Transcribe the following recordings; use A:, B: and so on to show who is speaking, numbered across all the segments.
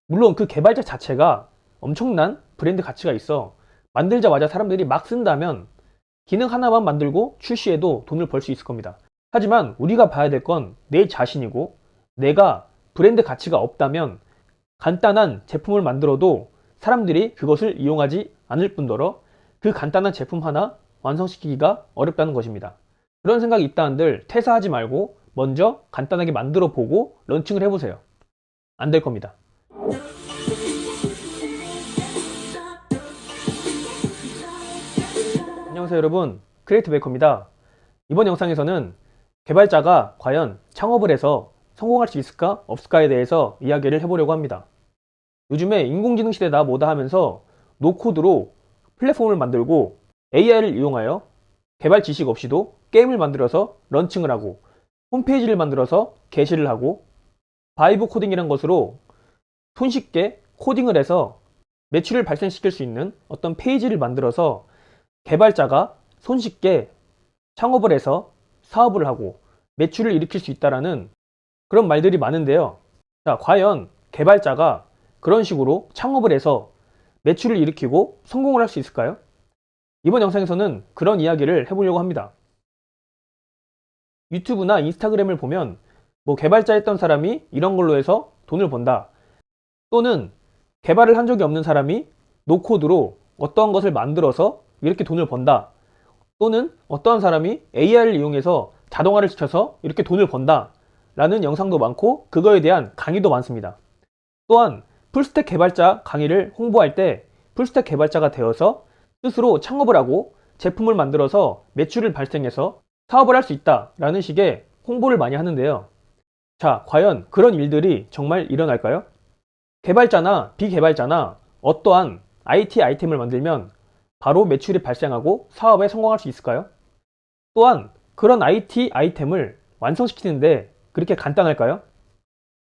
A: 물론 그 개발자 자체가 엄청난 브랜드 가치가 있어 만들자마자 사람들이 막 쓴다면 기능 하나만 만들고 출시해도 돈을 벌 수 있을 겁니다. 하지만 우리가 봐야 될 건 내 자신이고, 내가 브랜드 가치가 없다면 간단한 제품을 만들어도 사람들이 그것을 이용하지 않을 뿐더러 그 간단한 제품 하나 완성시키기가 어렵다는 것입니다. 그런 생각이 있다 한들 퇴사하지 말고 먼저 간단하게 만들어 보고 런칭을 해보세요. 안 될 겁니다. 안녕하세요 여러분, 크리에이트 베이커입니다. 이번 영상에서는 개발자가 과연 창업을 해서 성공할 수 있을까 없을까에 대해서 이야기를 해보려고 합니다. 요즘에 인공지능 시대다 뭐다 하면서 노코드로 플랫폼을 만들고 AI를 이용하여 개발 지식 없이도 게임을 만들어서 런칭을 하고 홈페이지를 만들어서 게시를 하고 바이브 코딩이란 것으로 손쉽게 코딩을 해서 매출을 발생시킬 수 있는 어떤 페이지를 만들어서 개발자가 손쉽게 창업을 해서 사업을 하고 매출을 일으킬 수 있다라는 그런 말들이 많은데요. 자, 과연 개발자가 그런 식으로 창업을 해서 매출을 일으키고 성공을 할 수 있을까요? 이번 영상에서는 그런 이야기를 해보려고 합니다. 유튜브나 인스타그램을 보면 뭐 개발자 했던 사람이 이런 걸로 해서 돈을 번다, 또는 개발을 한 적이 없는 사람이 노코드로 어떠한 것을 만들어서 이렇게 돈을 번다, 또는 어떠한 사람이 AI를 이용해서 자동화를 시켜서 이렇게 돈을 번다 라는 영상도 많고 그거에 대한 강의도 많습니다. 또한 풀스택 개발자 강의를 홍보할 때 풀스택 개발자가 되어서 스스로 창업을 하고 제품을 만들어서 매출을 발생해서 사업을 할 수 있다 라는 식의 홍보를 많이 하는데요. 자, 과연 그런 일들이 정말 일어날까요? 개발자나 비개발자나 어떠한 IT 아이템을 만들면 바로 매출이 발생하고 사업에 성공할 수 있을까요? 또한 그런 IT 아이템을 완성시키는데 그렇게 간단할까요?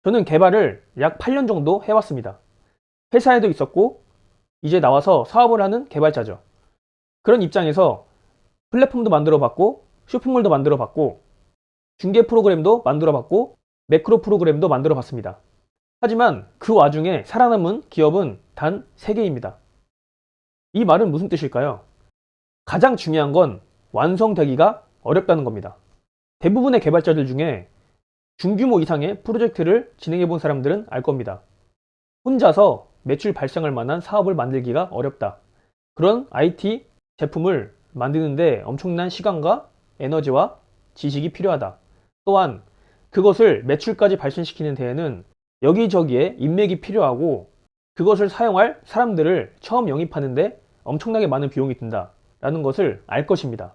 A: 저는 개발을 약 8년 정도 해왔습니다. 회사에도 있었고 이제 나와서 사업을 하는 개발자죠. 그런 입장에서 플랫폼도 만들어 봤고 쇼핑몰도 만들어 봤고 중개 프로그램도 만들어 봤고 매크로 프로그램도 만들어 봤습니다. 하지만 그 와중에 살아남은 기업은 단 3개입니다. 이 말은 무슨 뜻일까요? 가장 중요한 건 완성되기가 어렵다는 겁니다. 대부분의 개발자들 중에 중규모 이상의 프로젝트를 진행해 본 사람들은 알 겁니다. 혼자서 매출 발생할 만한 사업을 만들기가 어렵다. 그런 IT 제품을 만드는데 엄청난 시간과 에너지와 지식이 필요하다. 또한 그것을 매출까지 발생시키는 데에는 여기저기에 인맥이 필요하고 그것을 사용할 사람들을 처음 영입하는데 엄청나게 많은 비용이 든다 라는 것을 알 것입니다.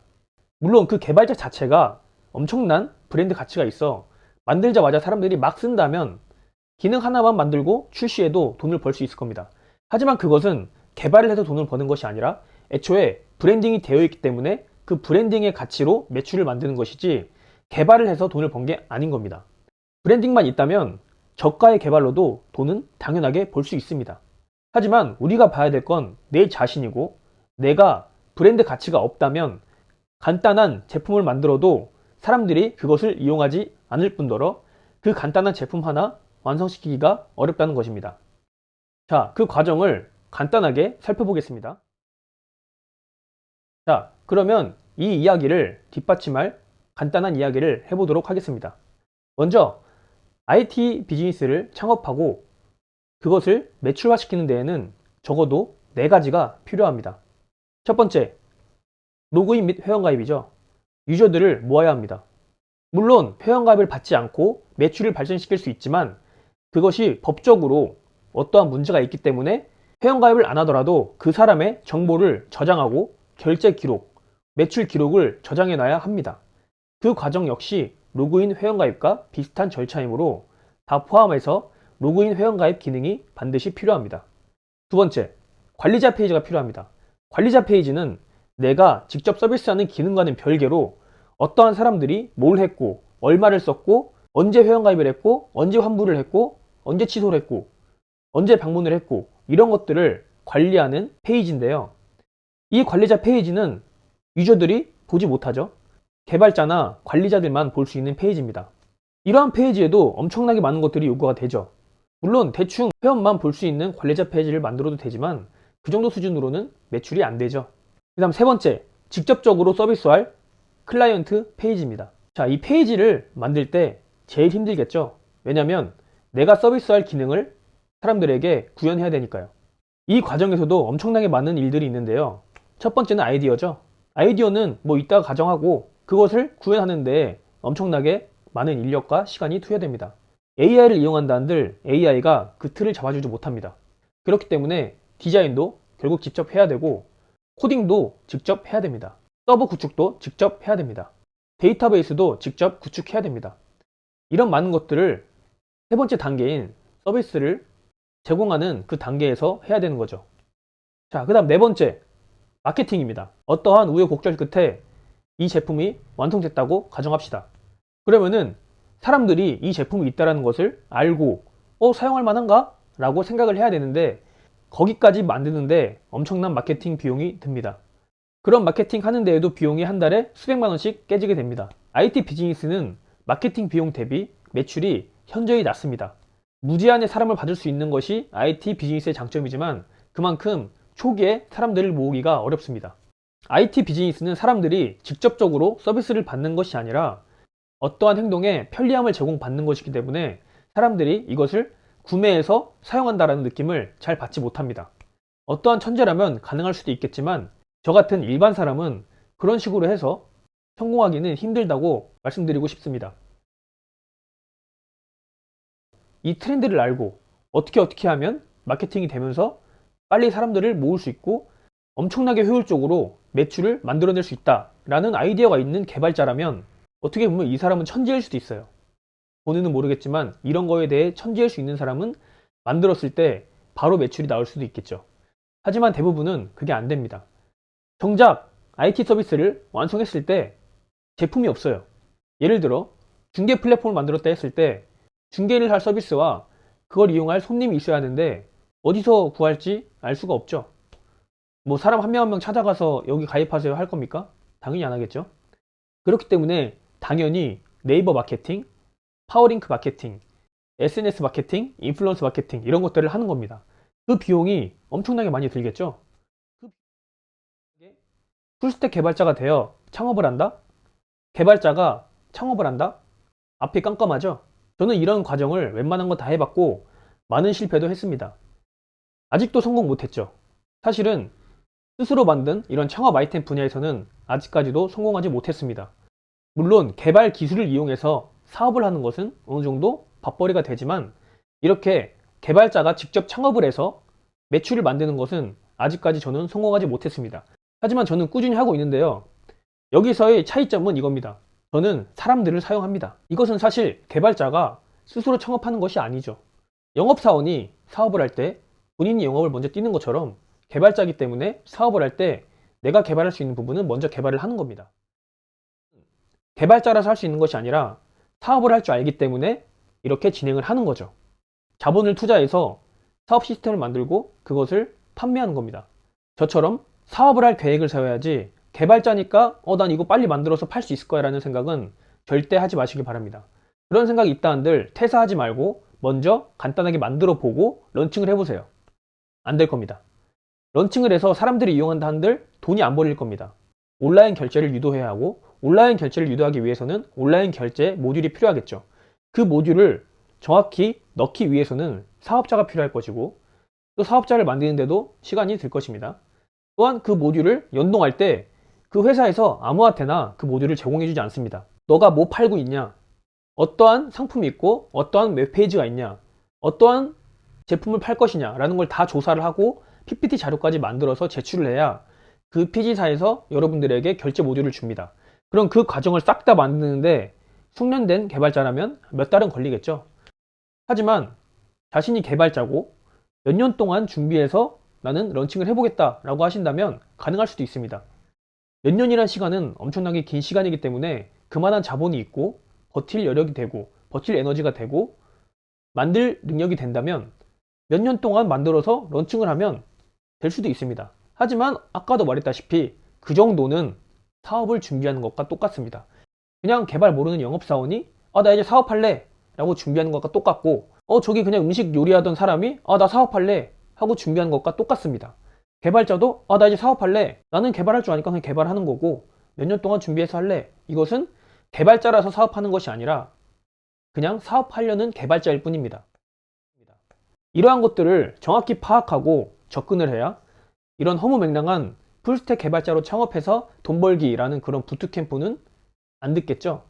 A: 물론 그 개발자 자체가 엄청난 브랜드 가치가 있어 만들자마자 사람들이 막 쓴다면 기능 하나만 만들고 출시해도 돈을 벌 수 있을 겁니다. 하지만 그것은 개발을 해서 돈을 버는 것이 아니라 애초에 브랜딩이 되어 있기 때문에 그 브랜딩의 가치로 매출을 만드는 것이지 개발을 해서 돈을 번 게 아닌 겁니다. 브랜딩만 있다면 저가의 개발로도 돈은 당연하게 벌 수 있습니다. 하지만 우리가 봐야 될 건 내 자신이고, 내가 브랜드 가치가 없다면 간단한 제품을 만들어도 사람들이 그것을 이용하지 않을 뿐더러 그 간단한 제품 하나 완성시키기가 어렵다는 것입니다. 자, 그 과정을 간단하게 살펴보겠습니다. 자, 그러면 이 이야기를 뒷받침할 간단한 이야기를 해보도록 하겠습니다. 먼저 IT 비즈니스를 창업하고 그것을 매출화시키는 데에는 적어도 4가지가 필요합니다. 첫 번째, 로그인 및 회원가입이죠. 유저들을 모아야 합니다. 물론 회원가입을 받지 않고 매출을 발생시킬 수 있지만 그것이 법적으로 어떠한 문제가 있기 때문에 회원가입을 안 하더라도 그 사람의 정보를 저장하고 결제 기록, 매출 기록을 저장해 놔야 합니다. 그 과정 역시 로그인 회원가입과 비슷한 절차이므로 다 포함해서 로그인 회원가입 기능이 반드시 필요합니다. 두 번째, 관리자 페이지가 필요합니다. 관리자 페이지는 내가 직접 서비스하는 기능과는 별개로 어떠한 사람들이 뭘 했고, 얼마를 썼고, 언제 회원가입을 했고, 언제 환불을 했고, 언제 취소를 했고, 언제 방문을 했고, 이런 것들을 관리하는 페이지인데요. 이 관리자 페이지는 유저들이 보지 못하죠. 개발자나 관리자들만 볼 수 있는 페이지입니다. 이러한 페이지에도 엄청나게 많은 것들이 요구가 되죠. 물론 대충 회원만 볼 수 있는 관리자 페이지를 만들어도 되지만 그 정도 수준으로는 매출이 안 되죠. 그 다음 세 번째, 직접적으로 서비스할 클라이언트 페이지입니다. 자, 이 페이지를 만들 때 제일 힘들겠죠. 왜냐면 내가 서비스할 기능을 사람들에게 구현해야 되니까요. 이 과정에서도 엄청나게 많은 일들이 있는데요. 첫 번째는 아이디어죠. 아이디어는 뭐 이따가 가정하고 그것을 구현하는데 엄청나게 많은 인력과 시간이 투여됩니다. AI를 이용한다 한들 AI가 그 틀을 잡아주지 못합니다. 그렇기 때문에 디자인도 결국 직접 해야 되고 코딩도 직접 해야 됩니다. 서버 구축도 직접 해야 됩니다. 데이터베이스도 직접 구축해야 됩니다. 이런 많은 것들을 세 번째 단계인 서비스를 제공하는 그 단계에서 해야 되는 거죠. 자, 그 다음 네 번째, 마케팅입니다. 어떠한 우여곡절 끝에 이 제품이 완성됐다고 가정합시다. 그러면은 사람들이 이 제품이 있다는 것을 알고 사용할 만한가? 라고 생각을 해야 되는데 거기까지 만드는데 엄청난 마케팅 비용이 듭니다. 그런 마케팅 하는 데에도 비용이 한 달에 수백만 원씩 깨지게 됩니다. IT 비즈니스는 마케팅 비용 대비 매출이 현저히 낮습니다. 무제한의 사람을 받을 수 있는 것이 IT 비즈니스의 장점이지만 그만큼 초기에 사람들을 모으기가 어렵습니다. IT 비즈니스는 사람들이 직접적으로 서비스를 받는 것이 아니라 어떠한 행동에 편리함을 제공받는 것이기 때문에 사람들이 이것을 구매해서 사용한다는 느낌을 잘 받지 못합니다. 어떠한 천재라면 가능할 수도 있겠지만 저 같은 일반 사람은 그런 식으로 해서 성공하기는 힘들다고 말씀드리고 싶습니다. 이 트렌드를 알고 어떻게 하면 마케팅이 되면서 빨리 사람들을 모을 수 있고 엄청나게 효율적으로 매출을 만들어낼 수 있다라는 아이디어가 있는 개발자라면 어떻게 보면 이 사람은 천재일 수도 있어요. 본인은 모르겠지만 이런 거에 대해 천재일 수 있는 사람은 만들었을 때 바로 매출이 나올 수도 있겠죠. 하지만 대부분은 그게 안 됩니다. 정작 IT 서비스를 완성했을 때 제품이 없어요. 예를 들어 중개 플랫폼을 만들었다 했을 때 중개를 할 서비스와 그걸 이용할 손님이 있어야 하는데 어디서 구할지 알 수가 없죠. 뭐 사람 한 명 한 명 찾아가서 여기 가입하세요 할 겁니까? 당연히 안 하겠죠. 그렇기 때문에 당연히 네이버 마케팅, 파워링크 마케팅, SNS 마케팅, 인플루언서 마케팅 이런 것들을 하는 겁니다. 그 비용이 엄청나게 많이 들겠죠. 풀스택 개발자가 되어 창업을 한다? 개발자가 창업을 한다? 앞이 깜깜하죠? 저는 이런 과정을 웬만한 거 다 해봤고 많은 실패도 했습니다. 아직도 성공 못했죠. 사실은 스스로 만든 이런 창업 아이템 분야에서는 아직까지도 성공하지 못했습니다. 물론 개발 기술을 이용해서 사업을 하는 것은 어느 정도 밥벌이가 되지만 이렇게 개발자가 직접 창업을 해서 매출을 만드는 것은 아직까지 저는 성공하지 못했습니다. 하지만 저는 꾸준히 하고 있는데요. 여기서의 차이점은 이겁니다. 저는 사람들을 사용합니다. 이것은 사실 개발자가 스스로 창업하는 것이 아니죠. 영업사원이 사업을 할 때 본인이 영업을 먼저 뛰는 것처럼 개발자이기 때문에 사업을 할 때 내가 개발할 수 있는 부분은 먼저 개발을 하는 겁니다. 개발자라서 할 수 있는 것이 아니라 사업을 할 줄 알기 때문에 이렇게 진행을 하는 거죠. 자본을 투자해서 사업 시스템을 만들고 그것을 판매하는 겁니다. 저처럼 사업을 할 계획을 세워야지 개발자니까 난 이거 빨리 만들어서 팔 수 있을 거야 라는 생각은 절대 하지 마시기 바랍니다. 그런 생각이 있다 한들 퇴사하지 말고 먼저 간단하게 만들어 보고 런칭을 해보세요. 안 될 겁니다. 런칭을 해서 사람들이 이용한다 한들 돈이 안 벌릴 겁니다. 온라인 결제를 유도해야 하고 온라인 결제를 유도하기 위해서는 온라인 결제 모듈이 필요하겠죠. 그 모듈을 정확히 넣기 위해서는 사업자가 필요할 것이고 또 사업자를 만드는데도 시간이 들 것입니다. 또한 그 모듈을 연동할 때 그 회사에서 아무한테나 그 모듈을 제공해주지 않습니다. 너가 뭐 팔고 있냐? 어떠한 상품이 있고 어떠한 웹페이지가 있냐? 어떠한 제품을 팔 것이냐? 라는 걸 다 조사를 하고 PPT 자료까지 만들어서 제출을 해야 그 PG사에서 여러분들에게 결제 모듈을 줍니다. 그럼 그 과정을 싹 다 만드는데 숙련된 개발자라면 몇 달은 걸리겠죠. 하지만 자신이 개발자고 몇 년 동안 준비해서 나는 런칭을 해보겠다 라고 하신다면 가능할 수도 있습니다. 몇 년이란 시간은 엄청나게 긴 시간이기 때문에 그만한 자본이 있고 버틸 여력이 되고 버틸 에너지가 되고 만들 능력이 된다면 몇 년 동안 만들어서 런칭을 하면 될 수도 있습니다. 하지만 아까도 말했다시피 그 정도는 사업을 준비하는 것과 똑같습니다. 그냥 개발 모르는 영업사원이 나 이제 사업할래 라고 준비하는 것과 똑같고 저기 그냥 음식 요리하던 사람이 나 사업할래 하고 준비한 것과 똑같습니다. 개발자도 나 이제 사업할래. 나는 개발할 줄 아니까 그냥 개발하는 거고 몇 년 동안 준비해서 할래. 이것은 개발자라서 사업하는 것이 아니라 그냥 사업하려는 개발자일 뿐입니다. 이러한 것들을 정확히 파악하고 접근을 해야 이런 허무맹랑한 풀스택 개발자로 창업해서 돈 벌기라는 그런 부트캠프는 안 듣겠죠.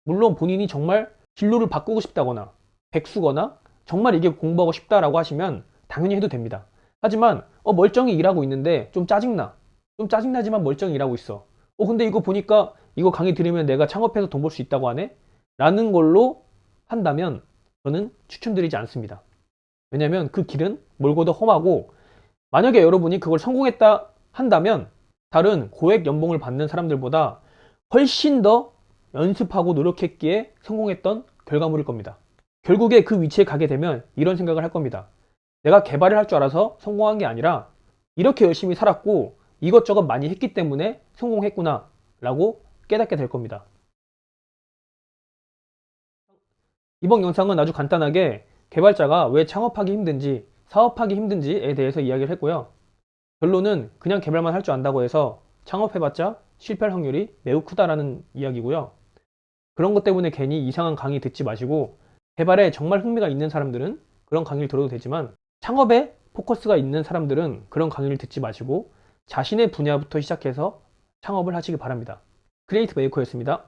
A: 물론 본인이 정말 진로를 바꾸고 싶다거나 백수거나 정말 이게 공부하고 싶다라고 하시면 당연히 해도 됩니다. 하지만 멀쩡히 일하고 있는데 좀 짜증나. 좀 짜증나지만 멀쩡히 일하고 있어. 근데 이거 보니까 이거 강의 들으면 내가 창업해서 돈 벌 수 있다고 하네? 라는 걸로 한다면 저는 추천드리지 않습니다. 왜냐면 그 길은 멀고도 험하고 만약에 여러분이 그걸 성공했다 한다면 다른 고액 연봉을 받는 사람들보다 훨씬 더 연습하고 노력했기에 성공했던 결과물일 겁니다. 결국에 그 위치에 가게 되면 이런 생각을 할 겁니다. 내가 개발을 할 줄 알아서 성공한 게 아니라 이렇게 열심히 살았고 이것저것 많이 했기 때문에 성공했구나 라고 깨닫게 될 겁니다. 이번 영상은 아주 간단하게 개발자가 왜 창업하기 힘든지 사업하기 힘든지에 대해서 이야기를 했고요. 결론은 그냥 개발만 할 줄 안다고 해서 창업해봤자 실패할 확률이 매우 크다라는 이야기고요. 그런 것 때문에 괜히 이상한 강의 듣지 마시고 개발에 정말 흥미가 있는 사람들은 그런 강의를 들어도 되지만 창업에 포커스가 있는 사람들은 그런 강의를 듣지 마시고 자신의 분야부터 시작해서 창업을 하시기 바랍니다. 크리에이트 메이커였습니다.